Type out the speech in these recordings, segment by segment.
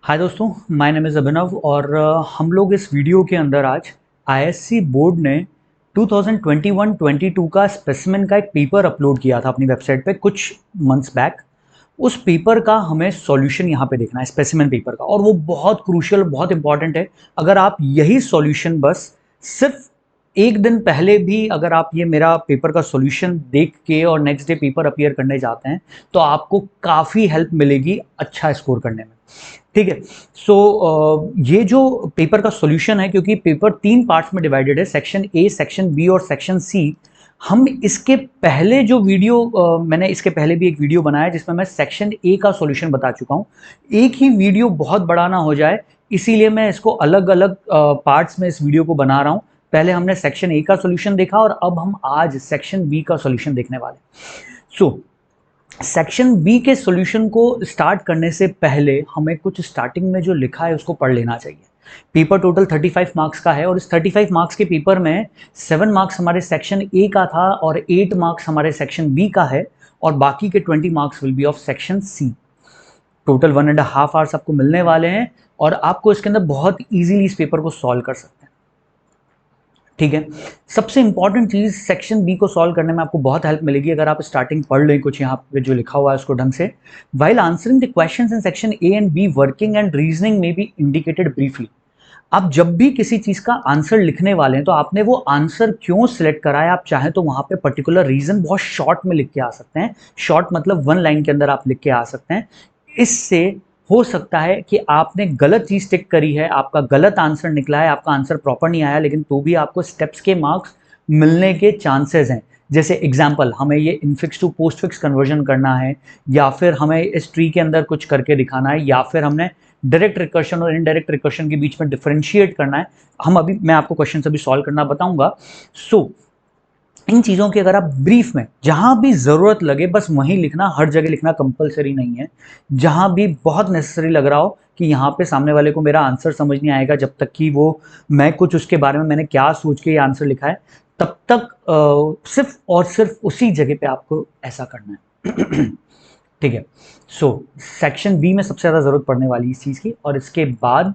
हाय दोस्तों, my name is अभिनव और हम लोग इस वीडियो के अंदर आज आईएससी बोर्ड ने 2021-22 का स्पेसिमेन का एक पेपर अपलोड किया था अपनी वेबसाइट पे कुछ मंथ्स बैक। उस पेपर का हमें सॉल्यूशन यहाँ पे देखना है, स्पेसिमेन पेपर का, और वो बहुत क्रूशियल, बहुत इंपॉर्टेंट है। अगर आप यही सॉल्यूशन बस सिर्फ एक दिन पहले भी अगर आप ये मेरा पेपर का सॉल्यूशन देख के और नेक्स्ट डे पेपर अपीयर करने जाते हैं तो आपको काफ़ी हेल्प मिलेगी अच्छा स्कोर करने में। ठीक है। सो ये जो पेपर का सॉल्यूशन है, क्योंकि पेपर 3 पार्ट्स में डिवाइडेड है, सेक्शन ए, सेक्शन बी और सेक्शन सी। हम इसके पहले जो वीडियो मैंने इसके पहले भी एक वीडियो बनाया जिसमें मैं सेक्शन ए का सॉल्यूशन बता चुका हूं। एक ही वीडियो बहुत बड़ा ना हो जाए, इसीलिए मैं इसको अलग अलग पार्ट्स में इस वीडियो को बना रहा हूं। पहले हमने सेक्शन ए का सॉल्यूशन देखा और अब हम आज सेक्शन बी का सॉल्यूशन देखने वाले। सो सेक्शन बी के सॉल्यूशन को स्टार्ट करने से पहले हमें कुछ स्टार्टिंग में जो लिखा है उसको पढ़ लेना चाहिए। पेपर टोटल 35 मार्क्स का है और इस 35 मार्क्स के पेपर में 7 मार्क्स हमारे सेक्शन ए का था और 8 मार्क्स हमारे सेक्शन बी का है और बाकी के 20 marks will be of section C. Total 1.5 hours आपको मिलने वाले हैं और आपको इसके अंदर बहुत ईजिली इस पेपर को सॉल्व कर सकते हैं। ठीक है। सबसे इंपॉर्टेंट चीज, सेक्शन बी को सॉल्व करने में आपको बहुत हेल्प मिलेगी अगर आप स्टार्टिंग पढ़ लें कुछ यहाँ पे जो लिखा हुआ है उसको ढंग से। While answering the questions in section A and B, working and reasoning में बी इंडिकेटेड ब्रीफली। आप जब भी किसी चीज का आंसर लिखने वाले हैं तो आपने वो आंसर क्यों सिलेक्ट करा है, आप चाहें तो वहां पे पर्टिकुलर रीजन बहुत शॉर्ट में लिख के आ सकते हैं। शॉर्ट मतलब 1 लाइन के अंदर आप लिख के आ सकते हैं। इससे हो सकता है कि आपने गलत चीज टिक करी है, आपका गलत आंसर निकला है, आपका आंसर प्रॉपर नहीं आया, लेकिन तो भी आपको स्टेप्स के मार्क्स मिलने के चांसेस हैं। जैसे एग्जाम्पल, हमें ये infix to postfix conversion करना है, या फिर हमें इस ट्री के अंदर कुछ करके दिखाना है, या फिर हमने डायरेक्ट रिकर्शन और इनडायरेक्ट रिकर्शन के बीच में डिफरेंशिएट करना है। मैं आपको क्वेश्चन अभी सॉल्व करना बताऊंगा। सो इन चीज़ों की अगर आप ब्रीफ में जहां भी ज़रूरत लगे बस वहीं लिखना, हर जगह लिखना कंपलसरी नहीं है। जहां भी बहुत नेसेसरी लग रहा हो कि यहाँ पे सामने वाले को मेरा आंसर समझ नहीं आएगा जब तक कि वो मैं कुछ उसके बारे में मैंने क्या सोच के ये आंसर लिखा है, तब तक सिर्फ और सिर्फ उसी जगह पे आपको ऐसा करना है। ठीक है। सो सेक्शन बी में सबसे ज़्यादा ज़रूरत पड़ने वाली इस चीज़ की, और इसके बाद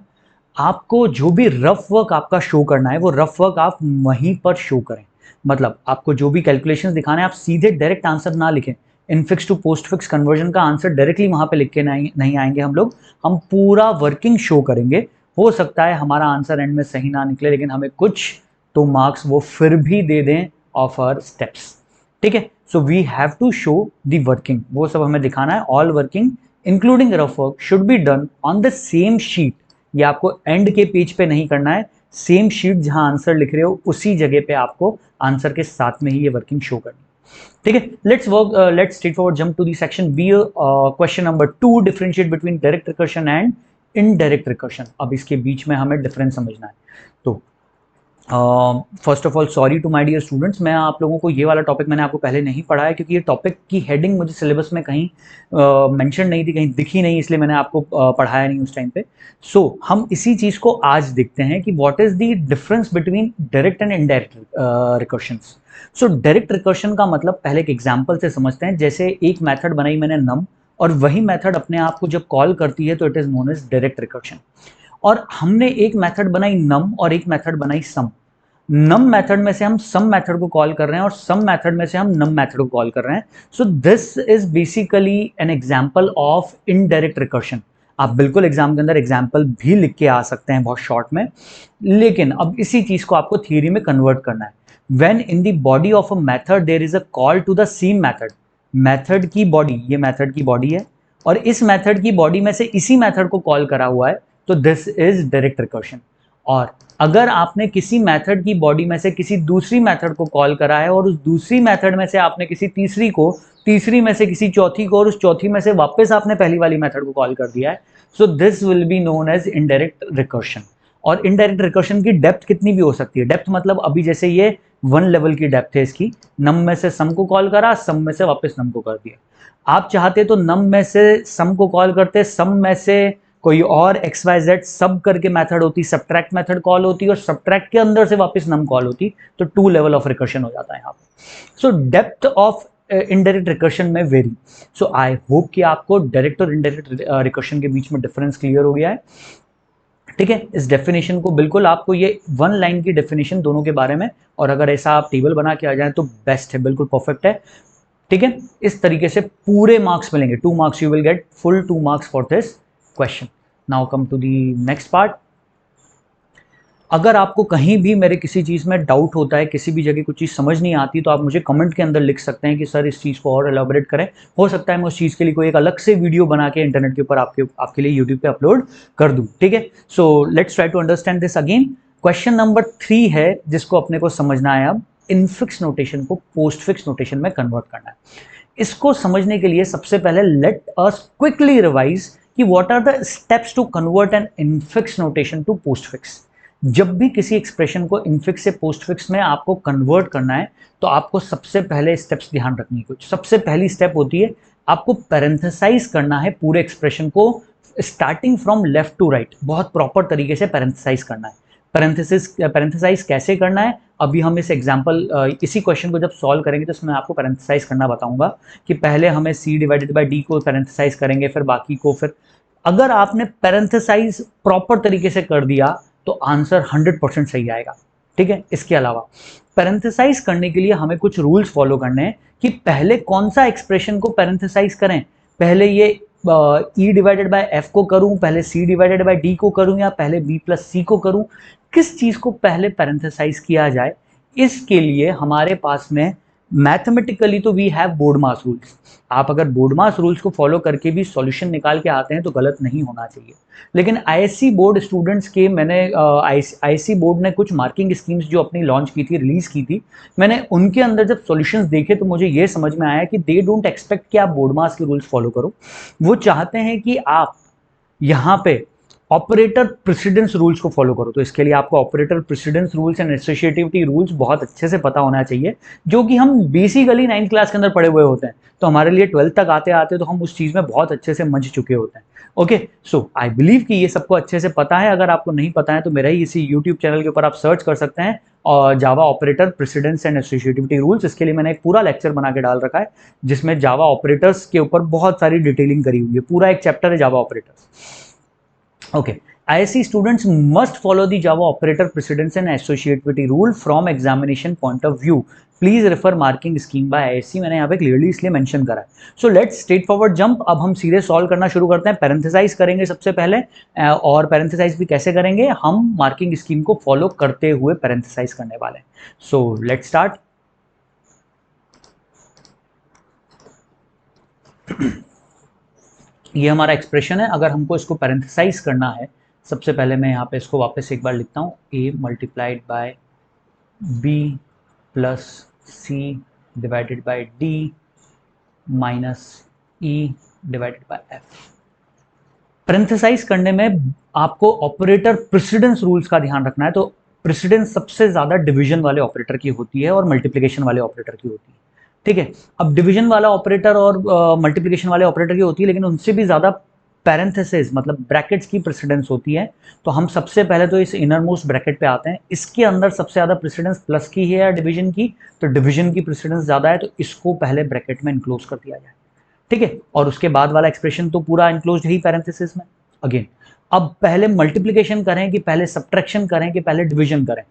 आपको जो भी रफ वर्क आपका शो करना है वो रफ वर्क आप वहीं पर शो करें। मतलब आपको जो भी कैलकुलेशंस दिखाने हैं आप सीधे डायरेक्ट आंसर ना लिखें। Infix to postfix conversion का आंसर डायरेक्टली वहां पे लिख के नहीं आएंगे हम लोग। हम पूरा वर्किंग शो करेंगे। हो सकता है हमारा आंसर एंड में सही ना निकले, लेकिन हमें कुछ तो मार्क्स वो फिर भी दे दें ऑफ आवर स्टेप्स। ठीक है। So we have to show the working, वो सब हमें दिखाना है। All working including rough work should be done on the same sheet. ये आपको एंड के पेज पे नहीं करना है, सेम शीट जहां आंसर लिख रहे हो उसी जगह पे आपको आंसर के साथ में ही ये वर्किंग शो करनी है। ठीक है। Let's straightforward jump to the section B. Question number 2, differentiate between direct recursion and indirect recursion. अब इसके बीच में हमें डिफरेंस समझना है। तो first of all sorry to my dear students, मैं आप लोगों को ये वाला टॉपिक मैंने आपको पहले नहीं पढ़ाया क्योंकि ये टॉपिक की हेडिंग मुझे सिलेबस में कहीं मेंशन नहीं थी, कहीं दिखी नहीं, इसलिए मैंने आपको पढ़ाया नहीं उस टाइम पे। सो हम इसी चीज को आज देखते हैं कि what is the difference between direct and indirect recursions. So direct recursion का मतलब पहले एक एग्जाम्पल से समझते हैं। जैसे एक मेथड बनाई मैंने नम, और वही मेथड अपने आप को जब कॉल करती है तो it is known as direct recursion. और हमने एक मेथड बनाई नम और एक मेथड बनाई सम। नम मेथड में से हम सम मेथड को कॉल कर रहे हैं और सम मेथड में से हम नम मेथड को कॉल कर रहे हैं। सो this is basically an example of indirect recursion. आप बिल्कुल एग्जाम के अंदर एग्जांपल भी लिख के आ सकते हैं बहुत शॉर्ट में, लेकिन अब इसी चीज को आपको थियरी में कन्वर्ट करना है। When in the body of a method there is a call to the same method. Method की बॉडी, ये मेथड की बॉडी है और इस मेथड की बॉडी में से इसी मेथड को कॉल करा हुआ है, तो दिस इज डायरेक्ट रिकर्शन। और अगर आपने किसी मेथड की बॉडी में से किसी दूसरी मेथड को कॉल करा है और उस दूसरी मेथड में से आपने किसी तीसरी को, तीसरी में से किसी चौथी को, और उस चौथी में से वापस आपने पहली वाली मेथड को कॉल कर दिया है, so this will be known as indirect recursion. और इनडायरेक्ट रिकर्शन की डेप्थ कितनी भी हो सकती है। डेप्थ मतलब अभी जैसे ये 1 लेवल की डेप्थ है इसकी, नम में से सम को कॉल करा, सम में से वापस नम को कर दिया। आप चाहते तो नम में से सम को कॉल करते, सम में से कोई और एक्स वाई जेड सब करके मेथड होती, सब्ट्रैक्ट मेथड कॉल होती, और सब्ट्रैक्ट के अंदर से वापस नम कॉल होती, तो 2 लेवल ऑफ रिकर्शन हो जाता है यहाँ पे। सो डेप्थ ऑफ इनडायरेक्ट रिकर्शन में वेरी। सो आई होप कि आपको डायरेक्ट और इनडायरेक्ट रिकर्शन के बीच में डिफरेंस क्लियर हो गया है। ठीक है, इस डेफिनेशन को बिल्कुल आपको ये वन लाइन की डेफिनेशन दोनों के बारे में, और अगर ऐसा आप टेबल बना के आ जाए तो बेस्ट है, बिल्कुल परफेक्ट है। ठीक है, इस तरीके से पूरे मार्क्स मिलेंगे, 2 marks, you will get full 2 marks for this question. Now come to the next part. अगर आपको कहीं भी मेरे किसी चीज़ में डाउट होता है, किसी भी जगह कुछ चीज़ समझ नहीं आती, तो आप मुझे कमेंट के अंदर लिख सकते हैं कि सर इस चीज़ को और एलाबोरेट करें। हो सकता है मैं उस चीज़ के लिए कोई एक अलग से वीडियो बना के इंटरनेट के ऊपर आपके लिए यूट्यूब पे अपलोड कर दूँ। ठीक है, so let's try to understand this again. Question number 3 है जिसको अपने को समझना है अब, इनफिक्स नोटेशन को पोस्ट फिक्स नोटेशन में कन्वर्ट करना है। इसको समझने के लिए सबसे पहले लेट अस क्विकली रिवाइज कि what are the steps to convert an infix notation to postfix. जब भी किसी एक्सप्रेशन को इनफिक्स से पोस्ट फिक्स में आपको कन्वर्ट करना है, तो आपको सबसे पहले स्टेप्स ध्यान रखनी है। कुछ सबसे पहली स्टेप होती है, आपको पैरेंथेसाइज करना है पूरे एक्सप्रेशन को, starting from left to right, बहुत प्रॉपर तरीके से पैरेंथेसाइज करना है। पैरेंथेसाइज कैसे करना है, अभी हम इस एग्जांपल इसी क्वेश्चन को जब सॉल्व करेंगे तो इसमें आपको पैरेंथेसाइज करना बताऊंगा कि पहले हमें c डिवाइडेड बाय d को पैरेंथेसाइज करेंगे, फिर बाकी को। फिर अगर आपने पैरेंथेसाइज प्रॉपर तरीके से कर दिया तो आंसर 100% सही आएगा। ठीक है, इसके अलावा पैरेंथेसाइज करने के लिए हमें कुछ रूल्स फॉलो करने हैं कि पहले कौन सा एक्सप्रेशन को पैरेंथेसाइज करें, पहले ये e डिवाइडेड बाय f को करूं, पहले c डिवाइडेड बाय d को करूं, या पहले b प्लस c को करूं, किस चीज को पहले पैरेंथेसाइज किया जाए। इसके लिए हमारे पास में मैथमेटिकली तो we have BODMAS rules. आप अगर बोर्ड मास रूल्स को फॉलो करके भी सॉल्यूशन निकाल के आते हैं तो गलत नहीं होना चाहिए। लेकिन आईएससी बोर्ड स्टूडेंट्स के मैंने आईएससी बोर्ड ने कुछ मार्किंग स्कीम्स जो अपनी लॉन्च की थी, रिलीज की थी, मैंने उनके अंदर जब सॉल्यूशंस देखे तो मुझे ये समझ में आया कि दे डोंट एक्सपेक्ट कि आप बोर्ड मास के रूल्स फॉलो करो। वो चाहते हैं कि आप यहाँ पे ऑपरेटर प्रेसिडेंस रूल्स को फॉलो करो। तो इसके लिए आपको operator precedence rules and associativity rules बहुत अच्छे से पता होना चाहिए, जो कि हम बेसिकली 9th क्लास के अंदर पढ़े हुए होते हैं। तो हमारे लिए 12th तक आते आते तो हम उस चीज़ में बहुत अच्छे से मंझ चुके होते हैं। ओके, सो आई बिलीव कि ये सबको अच्छे से पता है। अगर आपको नहीं पता है तो मेरा ही इसी यूट्यूब चैनल के ऊपर आप सर्च कर सकते हैं और Java operator precedence and associativity rules. इसके लिए मैंने एक पूरा लेक्चर बना के डाल रखा है जिसमें जावा ऑपरेटर्स के ऊपर बहुत सारी डिटेलिंग करी हुई है, पूरा एक चैप्टर है जावा operators. Okay, ISC students must follow the Java operator precedence and associativity rule from examination point of view. Please refer marking scheme by ISC, मैंने यहाँ पे क्लियरली इसलिए मेंशन करा है। So let's straightforward jump। अब हम सीधे सॉल्व करना शुरू करते हैं। पैरेंथेसाइज करेंगे सबसे पहले, और पैरेंथेसाइज भी कैसे करेंगे, हम मार्किंग स्कीम को फॉलो करते हुए पैरेंथेसाइज करने वाले हैं। So let's start। ये हमारा एक्सप्रेशन है। अगर हमको इसको पैरेंथेसाइज करना है, सबसे पहले मैं यहाँ पे इसको वापस एक बार लिखता हूँ, a multiplied by b plus c divided by d minus e divided by f। पैरेंथेसाइज करने में आपको ऑपरेटर प्रेसिडेंस रूल्स का ध्यान रखना है। तो प्रेसिडेंस सबसे ज्यादा डिवीजन वाले ऑपरेटर की होती है और मल्टीप्लिकेशन वाले ऑपरेटर की होती है। ठीक है, अब डिवीजन वाला ऑपरेटर और मल्टीप्लिकेशन वाले ऑपरेटर की होती है, लेकिन उनसे भी ज्यादा पैरेंथेसिस मतलब ब्रैकेट्स की प्रेसिडेंस होती है। तो हम सबसे पहले तो इस इनर मोस्ट ब्रैकेट पे आते हैं। इसके अंदर सबसे ज्यादा प्रेसिडेंस प्लस की है या डिवीजन की, तो डिवीजन की प्रेसिडेंस ज्यादा है, तो इसको पहले ब्रैकेट में इनक्लोज कर दिया जाए। ठीक है, और उसके बाद वाला एक्सप्रेशन तो पूरा इनक्लोज है ही पैरेंथेसिस में। अगेन अब पहले मल्टीप्लिकेशन करें कि पहले सब्ट्रैक्शन करें कि पहले डिवीजन करें,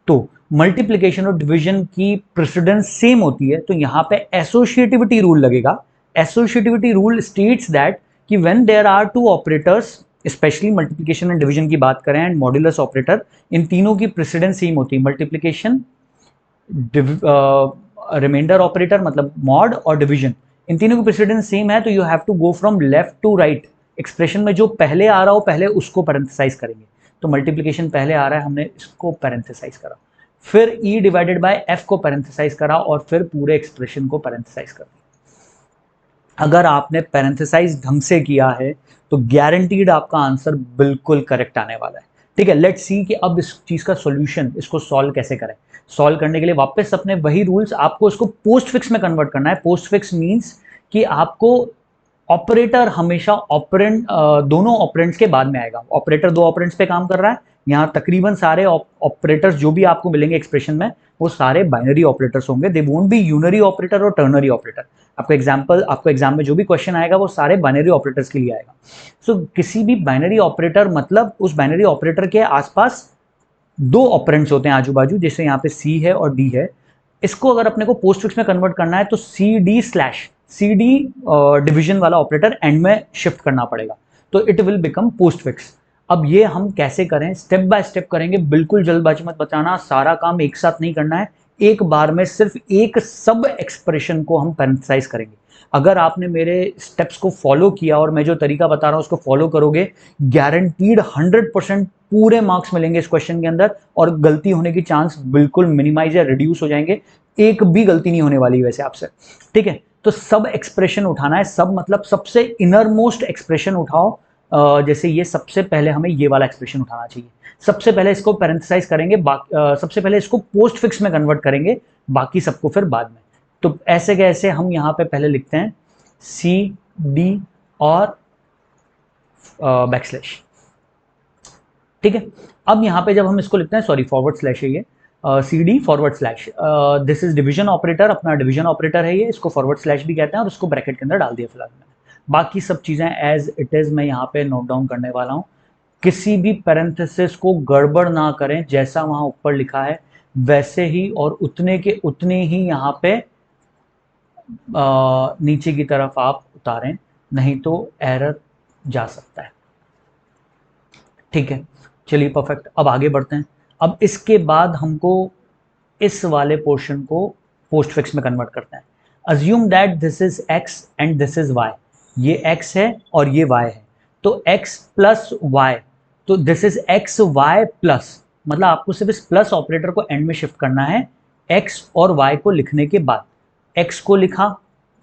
तो मल्टीप्लिकेशन और डिवीजन की प्रेसिडेंस सेम होती है, तो यहाँ पे एसोसिएटिविटी रूल लगेगा। एसोसिएटिविटी रूल स्टेट्स दैट कि when there are two operators, specially multiplication and division की बात करें एंड मॉड्यूलस ऑपरेटर, इन तीनों की प्रेसिडेंस सेम होती है। मल्टीप्लिकेशन, रिमाइंडर ऑपरेटर मतलब मॉड, और डिवीजन, इन तीनों की प्रेसिडेंस सेम है। तो you have to go from left to right. Expression में जो पहले आ रहा हो पहले उसको पैरेंथेसाइज करेंगे। तो मल्टीप्लिकेशन पहले आ रहा है, हमने इसको पैरेंथेसाइज करा, फिर e डिवाइडेड बाय f को पैरेंथेसाइज करा, और फिर पूरे एक्सप्रेशन को पैरेंथेसाइज कर दिया। अगर आपने पैरेंथेसाइज ढंग से किया है तो गारंटीड आपका आंसर बिल्कुल करेक्ट आने वाला है। ठीक है, लेट्स सी कि अब इस चीज का सॉल्यूशन, इसको सॉल्व कैसे करें। सॉल्व करने के लिए वापस अपने वही रूल्स, आपको इसको पोस्ट फिक्स में कन्वर्ट करना है। पोस्ट फिक्स मींस कि आपको ऑपरेटर हमेशा ऑपरेंड, दोनों ऑपरेंड्स के बाद में आएगा। ऑपरेटर दो ऑपरेंड्स पे काम कर रहा है, यहाँ तकरीबन सारे ऑपरेटर्स जो भी आपको मिलेंगे एक्सप्रेशन में वो सारे बाइनरी ऑपरेटर्स होंगे। They won't be unary operator और टर्नरी ऑपरेटर। आपको एग्जाम में जो भी क्वेश्चन आएगा वो सारे बाइनरी ऑपरेटर्स के लिए आएगा। सो किसी भी बाइनरी ऑपरेटर मतलब उस बाइनरी ऑपरेटर के आसपास दो ऑपरेंड्स होते हैं आजू बाजू, जैसे यहाँ पे सी है और डी है। इसको अगर अपने को पोस्टफिक्स में कन्वर्ट करना है तो सी डी डिवीजन वाला ऑपरेटर एंड में शिफ्ट करना पड़ेगा, तो इट विल बिकम पोस्टफिक्स। अब ये हम कैसे करें, स्टेप बाय स्टेप करेंगे, बिल्कुल जल्दबाजी मत बताना, सारा काम एक साथ नहीं करना है, एक बार में सिर्फ एक सब एक्सप्रेशन को हम पैरेंथेसाइज करेंगे। अगर आपने मेरे स्टेप्स को फॉलो किया और मैं जो तरीका बता रहा हूं उसको फॉलो करोगे, गारंटीड 100% पूरे मार्क्स मिलेंगे इस क्वेश्चन के अंदर, और गलती होने की चांस बिल्कुल मिनिमाइज या रिड्यूस हो जाएंगे, एक भी गलती नहीं होने वाली वैसे आपसे। ठीक है, तो सब एक्सप्रेशन उठाना है, सब मतलब सबसे इनर मोस्ट एक्सप्रेशन उठाओ। जैसे ये सबसे पहले हमें ये वाला एक्सप्रेशन उठाना चाहिए, सबसे पहले इसको पैरेंथेसाइज करेंगे, सबसे पहले इसको पोस्ट फिक्स में कन्वर्ट करेंगे, बाकी सबको फिर बाद में। तो ऐसे कैसे हम यहाँ पे पहले लिखते हैं सी डी और बैकस्लैश। ठीक है, अब यहाँ पे जब हम इसको लिखते हैं, सॉरी फॉरवर्ड स्लैश है ये, C D forward slash, this is division operator, अपना डिवीजन ऑपरेटर है ये, इसको फॉरवर्ड स्लैश भी कहते हैं, और इसको ब्रैकेट के अंदर डाल दिया फिलहाल मैंने। बाकी सब चीजें एज इट इज मैं यहाँ पे नोट डाउन करने वाला हूँ, किसी भी पैरेंथेसिस को गड़बड़ ना करें, जैसा वहां ऊपर लिखा है वैसे ही और उतने के उतने ही यहाँ पे नीचे की तरफ आप उतारें, नहीं तो एरर जा सकता है। ठीक है, चलिए परफेक्ट, अब आगे बढ़ते हैं। अब इसके बाद हमको इस वाले पोर्शन को पोस्टफिक्स में कन्वर्ट करते हैं। Assume that this is X and this is Y, ये एक्स है और ये वाई है, तो एक्स प्लस वाई, तो this is X Y plus, मतलब आपको सिर्फ इस प्लस ऑपरेटर को एंड में शिफ्ट करना है एक्स और वाई को लिखने के बाद। एक्स को लिखा,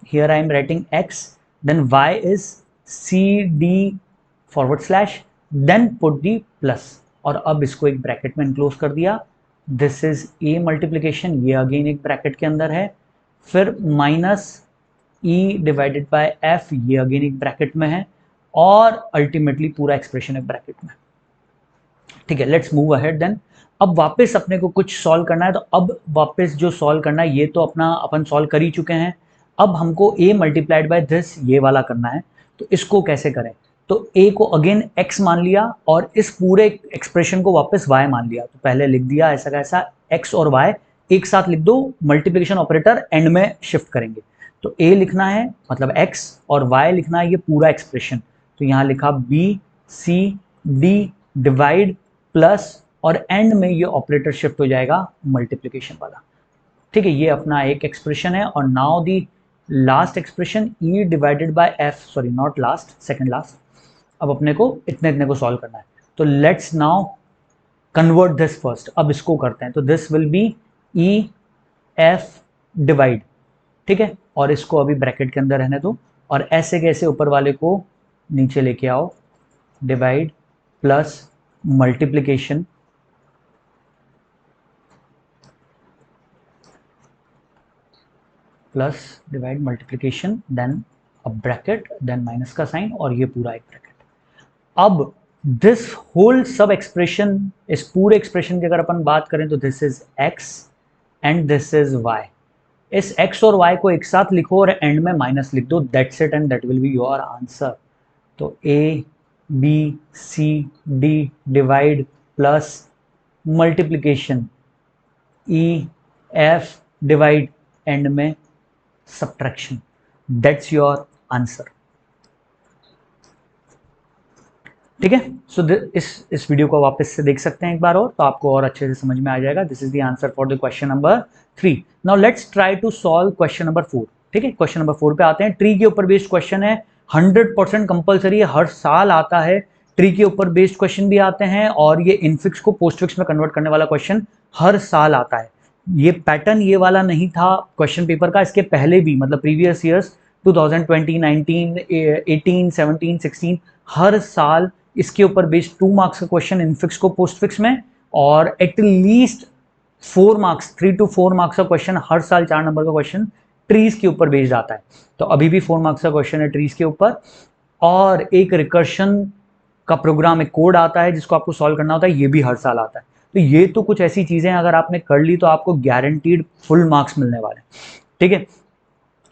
here I am writing X, then Y is C D forward slash, then put the plus, और अब इसको एक ब्रैकेट में इनक्लोज कर दिया। दिस इज ए मल्टीप्लीकेशन, ये अगेन एक ब्रैकेट के अंदर है, फिर minus E divided by F, ये अगेन एक ब्रैकेट में है, और अल्टीमेटली पूरा एक्सप्रेशन एक ब्रैकेट में। ठीक है, लेट्स मूव अहेड देन। अब वापस अपने को कुछ सॉल्व करना है, तो अब वापस जो सॉल्व करना है ये तो अपन सॉल्व कर ही चुके हैं, अब हमको a मल्टीप्लाइड बाय दिस ये वाला करना है। तो इसको कैसे करें, तो a को अगेन x मान लिया और इस पूरे एक्सप्रेशन को वापस y मान लिया, तो पहले लिख दिया ऐसा कैसा, x और y एक साथ लिख दो, मल्टीप्लिकेशन ऑपरेटर एंड में शिफ्ट करेंगे, तो a लिखना है मतलब x और y लिखना है ये पूरा एक्सप्रेशन, तो यहाँ लिखा b c d divide plus, और एंड में ये ऑपरेटर शिफ्ट हो जाएगा मल्टीप्लिकेशन वाला। ठीक है, ये अपना एक एक्सप्रेशन है, और now the last expression e divided by f, sorry not last, second last. अब अपने को इतने को सॉल्व करना है, तो let's now convert this first. अब इसको करते हैं, तो this will B e f divide, ठीक है, और इसको अभी ब्रैकेट के अंदर रहने दो, और ऐसे कैसे ऊपर वाले को नीचे लेके आओ, divide plus multiplication plus divide multiplication, then a bracket, then minus का साइन, और ये पूरा एक ब्रैकेट। अब दिस होल सब एक्सप्रेशन, इस पूरे एक्सप्रेशन की अगर अपन बात करें तो this is x and this is y, इस x और y को एक साथ लिखो और एंड में माइनस लिख दो, that's it and that will be your answer. तो a b c d divide plus multiplication e f divide and में सब्ट्रैक्शन, दैट्स योर आंसर। ठीक है, सो इस वीडियो को वापस से देख सकते हैं एक बार और, तो आपको और अच्छे से समझ में आ जाएगा। This is the answer for the question number 3। Now let's try to solve question number 4। ठीक है, क्वेश्चन नंबर 4 पे आते हैं। ट्री के ऊपर बेस्ड क्वेश्चन है, 100% कंपलसरी है, हर साल आता है। ट्री के ऊपर बेस्ड क्वेश्चन भी आते हैं, और ये इनफिक्स को पोस्टफिक्स में कन्वर्ट करने वाला क्वेश्चन हर साल आता है। ये पैटर्न ये वाला नहीं था क्वेश्चन पेपर का, इसके पहले भी मतलब प्रीवियस ईयर्स 2020, 19, 18, 17, 16 हर साल इसके ऊपर बेस्ड 2 मार्क्स का क्वेश्चन इनफिक्स को पोस्टफिक्स में, और एटलीस्ट 4 मार्क्स 3 to 4 मार्क्स का क्वेश्चन हर साल 4 नंबर का क्वेश्चन ट्रीज के ऊपर बेस्ड आता है। तो अभी भी 4 मार्क्स का क्वेश्चन है ट्रीज के ऊपर, और एक रिकर्शन का प्रोग्राम, एक कोड आता है जिसको आपको सॉल्व करना होता है, ये भी हर साल आता है। तो ये तो कुछ ऐसी चीजें अगर आपने कर ली तो आपको गारंटीड फुल मार्क्स मिलने वाले हैं। ठीक है,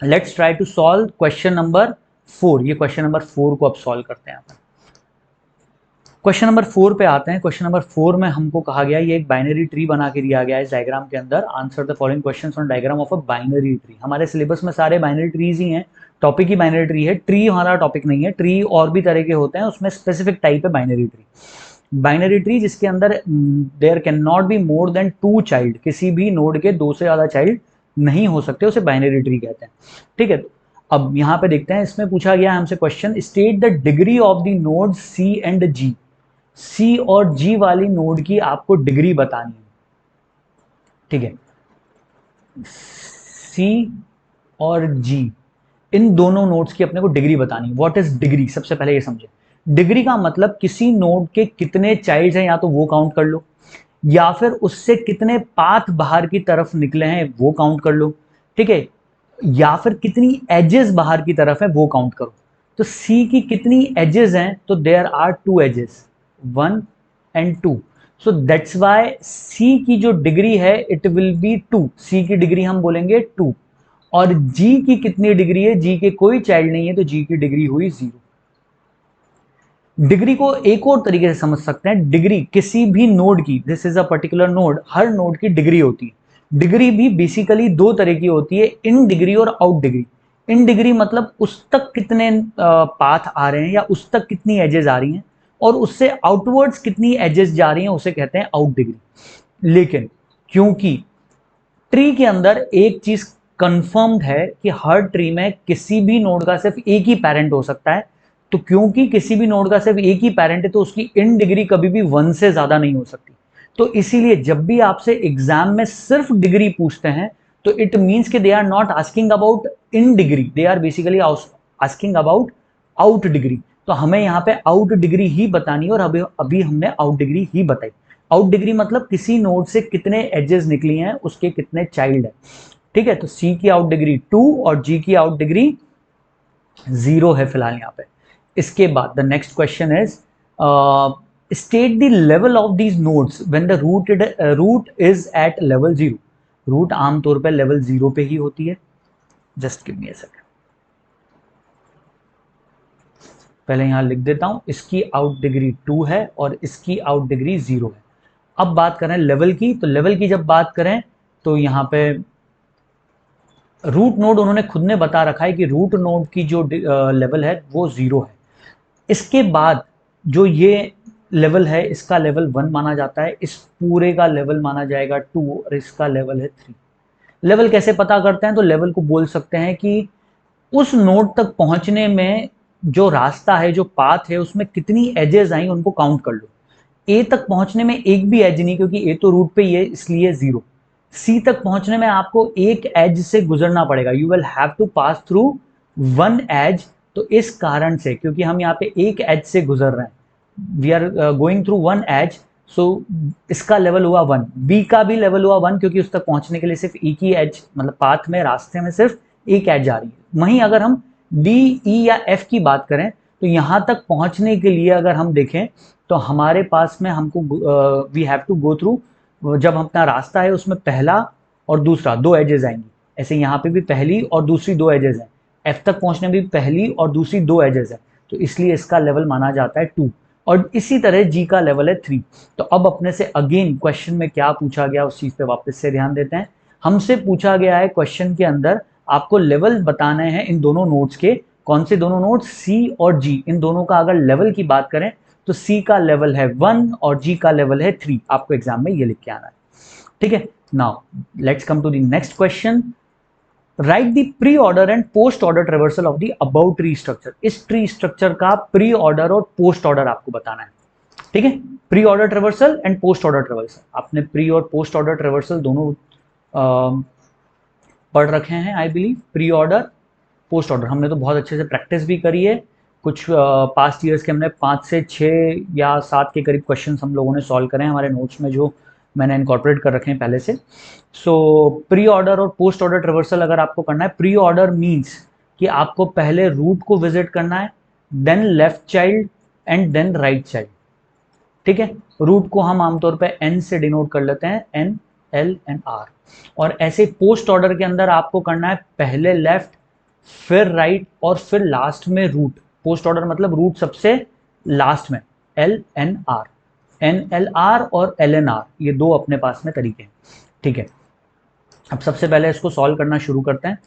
let's try to solve question number 4। ये क्वेश्चन नंबर 4 को अब सॉल्व करते हैं। क्वेश्चन नंबर 4 पे आते हैं। क्वेश्चन नंबर 4 में हमको कहा गया, ये एक बाइनरी ट्री बना के दिया गया है इस डायग्राम के अंदर। Answer the following questions on diagram of a binary tree. हमारे सिलेबस में सारे बाइनरी ट्रीज ही हैं, टॉपिक ही बाइनरी ट्री है। ट्री हमारा टॉपिक नहीं है, ट्री और भी तरह के होते हैं, उसमें स्पेसिफिक टाइप है बाइनरी ट्री। बाइनरी ट्री जिसके अंदर there can not be more than 2 child, किसी भी नोड के 2 से ज्यादा चाइल्ड नहीं हो सकते, उसे बाइनरी ट्री कहते हैं। ठीक है, अब यहाँ पे देखते हैं, इसमें पूछा गया हमसे question, state the degree of the node C and G. C और जी वाली नोड की आपको डिग्री बतानी है। ठीक है, सी और जी इन दोनों नोड्स की अपने को डिग्री बतानी है। व्हाट इज डिग्री, सबसे पहले ये समझे। डिग्री का मतलब किसी नोड के कितने चाइल्ड्स हैं, या तो वो काउंट कर लो, या फिर उससे कितने पाथ बाहर की तरफ निकले हैं वो काउंट कर लो। ठीक है, या फिर कितनी एजेस बाहर की तरफ है वो काउंट करो। तो सी की कितनी एजेस हैं, तो there are 2 edges, 1 and 2। So that's why C की जो डिग्री है इट विल बी 2। सी की डिग्री हम बोलेंगे 2। और जी की कितनी डिग्री है, जी के कोई चाइल्ड नहीं है, तो जी की डिग्री हुई 0। डिग्री को एक और तरीके से समझ सकते हैं, डिग्री किसी भी नोड की, this is a particular node, her node की डिग्री होती है। डिग्री भी बेसिकली 2 तरह की होती है, इन डिग्री और आउट डिग्री। इन डिग्री मतलब उस तक कितने पाथ आ रहे हैं, या उस तक कितनी एजेस आ रही हैं, और उससे आउटवर्ड्स कितनी एजेस जा रही हैं, उसे कहते हैं आउट डिग्री। लेकिन क्योंकि ट्री के अंदर एक चीज कंफर्म्ड है कि हर ट्री में किसी भी नोड का सिर्फ एक ही पेरेंट हो सकता है, तो क्योंकि किसी भी नोड का सिर्फ एक ही पेरेंट है, तो उसकी इन डिग्री कभी भी 1 से ज्यादा नहीं हो सकती। तो इसीलिए जब भी आपसे एग्जाम में सिर्फ डिग्री पूछते हैं, तो इट मीन्स कि they are not asking about in degree, they are basically asking about out degree. तो हमें यहाँ पे आउट डिग्री ही बतानी है, और अभी अभी हमने आउट डिग्री ही बताई। आउट डिग्री मतलब किसी नोड से कितने एजेस निकली हैं, उसके कितने चाइल्ड है। ठीक है, तो सी की आउट डिग्री 2 और जी की आउट डिग्री 0 है फिलहाल यहाँ पे। इसके बाद the next question is state the level of these nodes when the root is at level 0। Root आमतौर पर लेवल 0 पे ही होती है। Just give me a second, पहले यहां लिख देता हूं, इसकी आउट डिग्री 2 है और इसकी आउट डिग्री 0 है। अब बात करें लेवल की, तो लेवल की जब बात करें तो यहाँ पे रूट नोड उन्होंने खुद ने बता रखा है कि रूट नोड की जो लेवल है वो 0 है। इसके बाद जो ये लेवल है, इसका लेवल 1 माना जाता है, इस पूरे का लेवल माना जाएगा 2, और इसका लेवल है 3। लेवल कैसे पता करते हैं, तो लेवल को बोल सकते हैं कि उस नोड तक पहुंचने में जो रास्ता है, जो पाथ है, उसमें कितनी एजेस आई उनको काउंट कर लो। ए तक पहुंचने में एक भी एज नहीं, क्योंकि ए तो रूट पे ही है, इसलिए 0। सी तक पहुंचने में आपको एक एज से गुजरना पड़ेगा, you will have to pass through 1 edge. तो इस कारण से, क्योंकि हम यहाँ पे एक एज से गुजर रहे हैं, we are going through 1 edge, so इसका लेवल हुआ 1। बी का भी लेवल हुआ 1, क्योंकि उस तक पहुंचने के लिए सिर्फ एक ही एज, मतलब पाथ में, रास्ते में सिर्फ एक एज जा रही है। वहीं अगर हम डी, ई या एफ की बात करें, तो यहां तक पहुंचने के लिए अगर हम देखें, तो हमारे पास में हमको we have to go through, जब अपना रास्ता है उसमें पहला और दूसरा 2 एजेस आएंगी। ऐसे यहाँ पे भी पहली और दूसरी 2 एजेस हैं, एफ तक पहुंचने में भी पहली और दूसरी 2 एजेस है, तो इसलिए इसका लेवल माना जाता है 2। और इसी तरह जी का लेवल है 3। तो अब अपने से अगेन क्वेश्चन में क्या पूछा गया उस चीज पे वापस से ध्यान देते हैं। हमसे पूछा गया है क्वेश्चन के अंदर, आपको लेवल बताने हैं इन दोनों नोड्स के। कौन से दोनों नोड्स, सी और जी, इन दोनों का अगर लेवल की बात करें तो सी का लेवल है 1 और जी का लेवल है 3। आपको एग्जाम में ये लिख के आना है। ठीक है, now let's come to the next question. Write the pre order and post order traversal of the about tree structure. इस ट्री स्ट्रक्चर का प्री ऑर्डर और पोस्ट ऑर्डर आपको बताना है। ठीक है, pre order traversal and post order traversal, आपने pre और पोस्ट ऑर्डर ट्रेवर्सल दोनों पढ़ रखे हैं I believe. Pre order, post order हमने तो बहुत अच्छे से प्रैक्टिस भी करी है। कुछ पास्ट ईयर्स के हमने 5 से 6 या 7 के करीब क्वेश्चन हम लोगों ने सॉल्व करे हैं हमारे नोट्स में, जो मैंने इनकॉर्पोरेट कर रखे हैं पहले से। सो प्री ऑर्डर और पोस्ट ऑर्डर ट्रेवर्सल अगर आपको करना है, प्री ऑर्डर मीन्स कि आपको पहले रूट को विजिट करना है, then left child and then right child. ठीक है, रूट को हम आमतौर पे एन से डिनोट कर लेते हैं, एन, एल एंड आर। और ऐसे पोस्ट ऑर्डर के अंदर आपको करना है पहले लेफ्ट फिर राइट और फिर लास्ट में रूट। पोस्ट ऑर्डर मतलब रूट सबसे लास्ट में। LNR, NLR और LNR, ये दो अपने पास में तरीके हैं। ठीक है, अब सबसे पहले इसको सॉल्व करना शुरू करते हैं।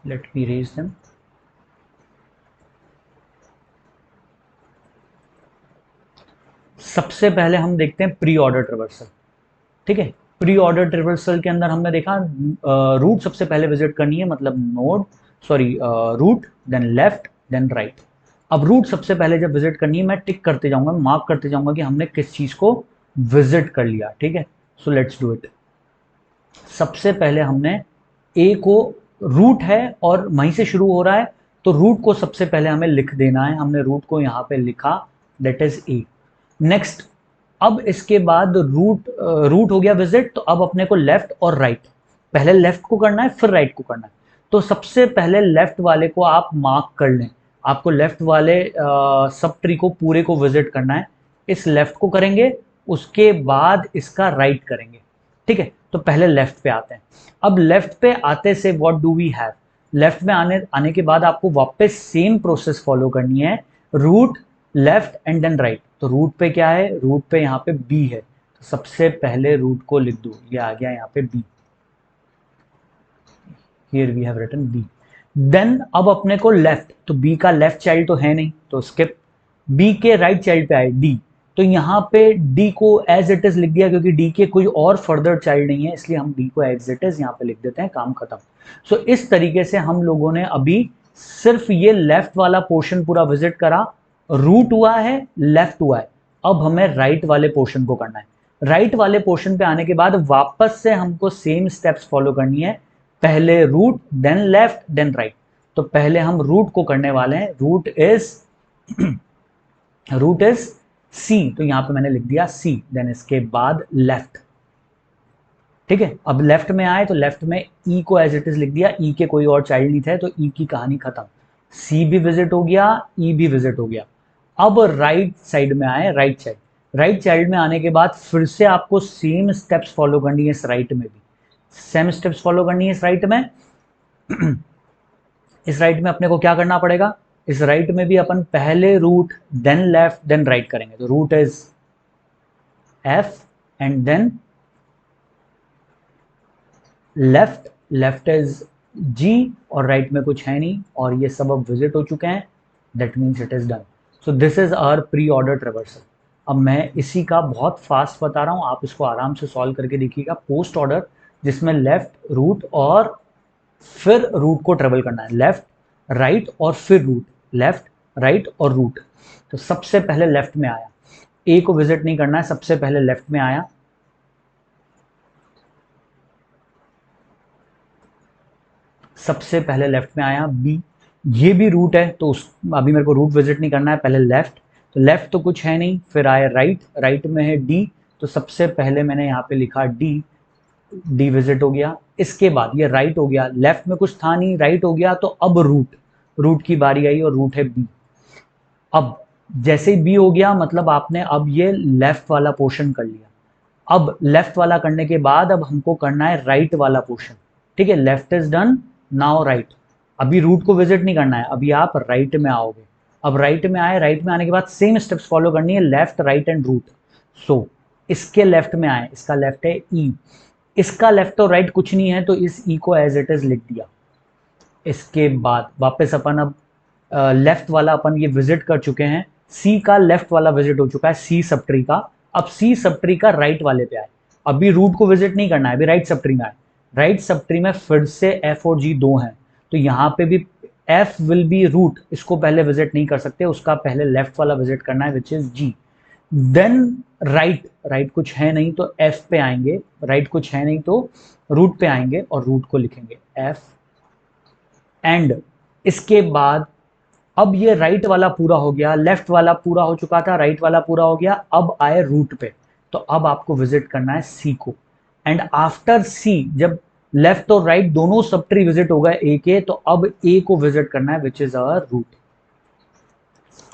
Let me raise them. सबसे पहले हम देखते हैं प्री ऑर्डर ट्रिवर्सल। ठीक है, प्री ऑर्डर ट्रिवर्सल के अंदर हमने देखा रूट सबसे पहले विजिट करनी है, मतलब node, sorry root, then left, then right. अब रूट सबसे पहले जब विजिट करनी है, मैं टिक करते जाऊंगा, मार्क करते जाऊंगा कि हमने किस चीज को विजिट कर लिया। ठीक है, सो लेट्स डू इट। सबसे पहले हमने ए को, रूट है और वहीं से शुरू हो रहा है, तो रूट को सबसे पहले हमें लिख देना है। हमने रूट को यहाँ पे लिखा, दैट इज ए। नेक्स्ट, अब इसके बाद रूट हो गया विजिट, तो अब अपने को लेफ्ट और राइट, पहले लेफ्ट को करना है फिर राइट को करना है। तो सबसे पहले लेफ्ट वाले को आप मार्क कर लें, आपको लेफ्ट वाले सब ट्री को पूरे को विजिट करना है। इस लेफ्ट को करेंगे, उसके बाद इसका राइट करेंगे। ठीक है, तो पहले लेफ्ट पे आते हैं। अब लेफ्ट पे आते से what do we have, left में आने के बाद आपको वापस सेम प्रोसेस फॉलो करनी है, root, left and then right. तो रूट पे क्या है, रूट पे यहाँ पे बी है, तो सबसे पहले रूट को लिख दो, ये आ गया यहाँ पे B, here we have written B. Then अब अपने को लेफ्ट, तो बी का लेफ्ट चाइल्ड तो है नहीं, तो स्किप। बी के राइट चाइल्ड पे आए डी, तो यहाँ पे डी को एज इट इज लिख दिया, क्योंकि डी के कोई और फर्दर चाइल्ड नहीं है, इसलिए हम डी को एज इट इज यहाँ पे लिख देते हैं, काम खत्म। सो इस तरीके से हम लोगों ने अभी सिर्फ ये लेफ्ट वाला पोर्शन पूरा विजिट करा, रूट हुआ है, लेफ्ट हुआ है। अब हमें राइट वाले पोर्शन को करना है। राइट वाले पोर्शन पे आने के बाद वापस से हमको सेम स्टेप्स फॉलो करनी है, पहले root, then left, then right. तो पहले हम रूट को करने वाले हैं, रूट इज सी, तो यहां पे मैंने लिख दिया सी, देन इसके बाद लेफ्ट। ठीक है, अब लेफ्ट में आए तो लेफ्ट में ई को एज इट इज लिख दिया, ई के कोई और चाइल्ड नहीं थे, तो ई की कहानी खत्म। सी भी विजिट हो गया, ई भी विजिट हो गया। अब राइट साइड में आए, राइट चाइल्ड, राइट चाइल्ड में आने के बाद फिर से आपको सेम स्टेप्स फॉलो करनी है, इस राइट में भी सेम स्टेप्स फॉलो करनी है। इस राइट में इस राइट में अपने को क्या करना पड़ेगा, इस राइट में भी अपन पहले root, then left, then right करेंगे। तो root is F and then left, left is G, और राइट में कुछ है नहीं, और ये सब अब विजिट हो चुके हैं, that means it is done. So this is our pre order traversal. अब मैं इसी का बहुत फास्ट बता रहा हूँ, आप इसको आराम से सॉल्व करके देखिएगा। पोस्ट ऑर्डर जिसमें लेफ्ट, रूट और फिर रूट को ट्रेवल करना है, लेफ्ट, राइट और फिर रूट, लेफ्ट, राइट और रूट। तो सबसे पहले लेफ्ट में आया, ए को विजिट नहीं करना है, सबसे पहले लेफ्ट में आया, सबसे पहले लेफ्ट में आया बी, ये भी रूट है, तो उस अभी मेरे को रूट विजिट नहीं करना है, पहले लेफ्ट, तो लेफ्ट तो कुछ है नहीं, फिर आया राइट, राइट में है डी, तो सबसे पहले मैंने यहाँ पे लिखा डी, डी विजिट हो गया। इसके बाद ये राइट हो गया, लेफ्ट में कुछ था नहीं, राइट हो गया, तो अब रूट, रूट की बारी आई और रूट है बी। अब जैसे ही बी हो गया, मतलब आपने अब ये लेफ्ट वाला पोर्शन कर लिया। अब लेफ्ट वाला करने के बाद अब हमको करना है राइट वाला पोर्शन। ठीक है, left is done, now right. अभी रूट को विजिट नहीं करना है, अभी आप राइट में आओगे। अब राइट में आए, राइट में आने के बाद सेम स्टेप्स फॉलो करनी है, लेफ्ट, राइट एंड रूट। सो इसके लेफ्ट में आए, इसका लेफ्ट है ई, इसका लेफ्ट और राइट कुछ नहीं है, तो इस ई को एज इट इज लिख दिया। इसके बाद वापस अपन अब लेफ्ट वाला अपन ये विजिट कर चुके हैं, सी का लेफ्ट वाला विजिट हो चुका है, सी सब ट्री का। अब सी सब ट्री का राइट वाले पे आए, अभी रूट को विजिट नहीं करना है, अभी राइट सब ट्री में आए। राइट सब ट्री में फिर से एफ और जी दो हैं, तो यहाँ पे भी एफ विल बी रूट, इसको पहले विजिट नहीं कर सकते, उसका पहले लेफ्ट वाला विजिट करना है, which is G. Then right, right कुछ है नहीं तो एफ पे आएंगे, राइट कुछ है नहीं तो रूट पे आएंगे और रूट को लिखेंगे एफ। एंड इसके बाद अब ये राइट वाला पूरा हो गया, लेफ्ट वाला पूरा हो चुका था, राइट वाला पूरा हो गया, अब आए रूट पे, तो अब आपको विजिट करना है सी को। एंड आफ्टर सी, जब लेफ्ट और राइट दोनों सब ट्री विजिट होगा ए के, तो अब ए को विजिट करना है विच इज अवर रूट।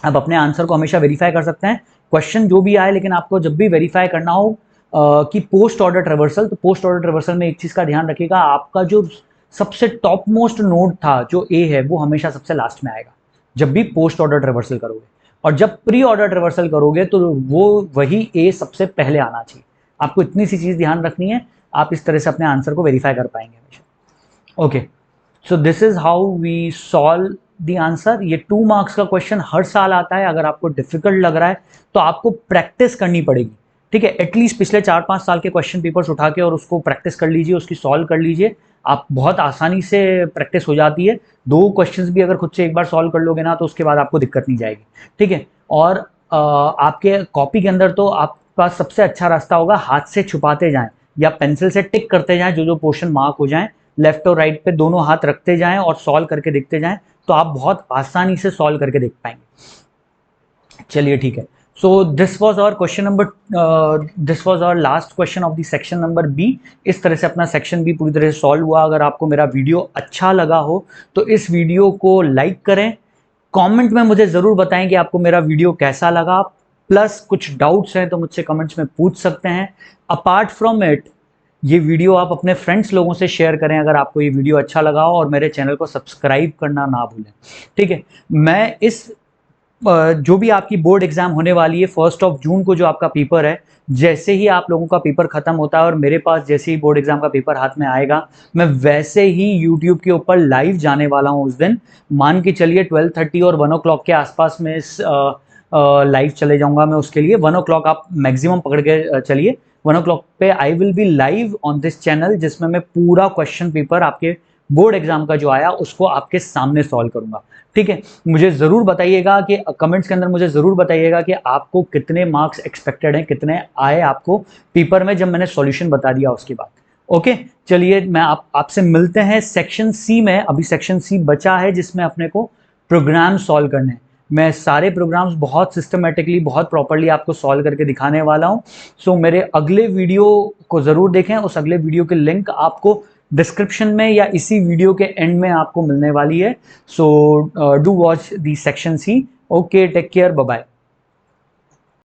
अब अपने आंसर को हमेशा वेरीफाई कर सकते हैं, क्वेश्चन जो भी आए, लेकिन आपको जब भी वेरीफाई करना हो कि पोस्ट ऑर्डर ट्रेवर्सल, तो पोस्ट ऑर्डर ट्रेवर्सल में एक चीज का ध्यान रखिएगा, आपका जो सबसे टॉप मोस्ट नोड था जो ए है वो हमेशा सबसे लास्ट में आएगा जब भी पोस्ट ऑर्डर ट्रेवर्सल करोगे, और जब प्री ऑर्डर ट्रेवर्सल करोगे तो वो वही ए सबसे पहले आना चाहिए। आपको इतनी सी चीज ध्यान रखनी है, आप इस तरह से अपने आंसर को वेरीफाई कर पाएंगे हमेशा। Okay, so this is how we solve the answer. ये 2 मार्क्स का क्वेश्चन हर साल आता है, अगर आपको डिफिकल्ट लग रहा है तो आपको प्रैक्टिस करनी पड़ेगी, ठीक है। एटलीस्ट पिछले 4-5 साल के क्वेश्चन पेपर्स उठा के और उसको प्रैक्टिस कर लीजिए, उसकी सॉल्व कर लीजिए, आप बहुत आसानी से प्रैक्टिस हो जाती है। 2 क्वेश्चंस भी अगर खुद से एक बार सॉल्व कर लोगे ना, तो उसके बाद आपको दिक्कत नहीं जाएगी, ठीक है। और आपके कॉपी के अंदर तो आपका सबसे अच्छा रास्ता होगा, हाथ से छुपाते जाएं या पेंसिल से टिक करते जाएं जो जो पोर्शन मार्क हो जाएं, लेफ्ट और राइट पे दोनों हाथ रखते जाएं और सॉल्व करके देखते जाएं, तो आप बहुत आसानी से सॉल्व करके देख पाएंगे। चलिए ठीक है, so this was our question number, this was our last question of the section number B. इस तरह से अपना सेक्शन बी पूरी तरह से सॉल्व हुआ। अगर आपको मेरा वीडियो अच्छा लगा हो तो इस वीडियो को लाइक करें, कमेंट में मुझे ज़रूर बताएं कि आपको मेरा वीडियो कैसा लगा, प्लस कुछ डाउट्स हैं तो मुझसे कमेंट्स में पूछ सकते हैं। अपार्ट फ्रॉम इट, ये वीडियो आप अपने फ्रेंड्स लोगों से शेयर करें अगर आपको ये वीडियो अच्छा लगा हो, और मेरे चैनल को सब्सक्राइब करना ना भूलें, ठीक है। मैं इस जो भी आपकी बोर्ड एग्जाम होने वाली है 1 जून को, जो आपका पेपर है, जैसे ही आप लोगों का पेपर खत्म होता है और मेरे पास जैसे ही बोर्ड एग्जाम का पेपर हाथ में आएगा, मैं वैसे ही यूट्यूब के ऊपर लाइव जाने वाला हूं उस दिन। मान के चलिए 12:30 और 1 o'clock के आसपास में इस लाइव चले जाऊंगा मैं उसके लिए। 1 o'clock आप मैक्सिमम पकड़ के चलिए, 1 o'clock पे I will be live on this channel, जिसमें मैं पूरा क्वेश्चन पेपर आपके बोर्ड एग्जाम का जो आया उसको आपके सामने सॉल्व करूंगा, ठीक है। मुझे ज़रूर बताइएगा कि कमेंट्स के अंदर मुझे ज़रूर बताइएगा कि आपको कितने मार्क्स एक्सपेक्टेड हैं, कितने आए आपको पेपर में जब मैंने सॉल्यूशन बता दिया उसके बाद। ओके, चलिए मैं आपसे मिलते हैं सेक्शन सी में। अभी सेक्शन सी बचा है जिसमें अपने को प्रोग्राम सॉल्व करने हैं। मैं सारे प्रोग्राम्स बहुत सिस्टमेटिकली, बहुत प्रॉपरली आपको सॉल्व करके दिखाने वाला हूं। सो मेरे अगले वीडियो को ज़रूर देखें, उस अगले वीडियो की लिंक आपको डिस्क्रिप्शन में या इसी वीडियो के एंड में आपको मिलने वाली है। So do watch the section C. Okay, take care, bye bye.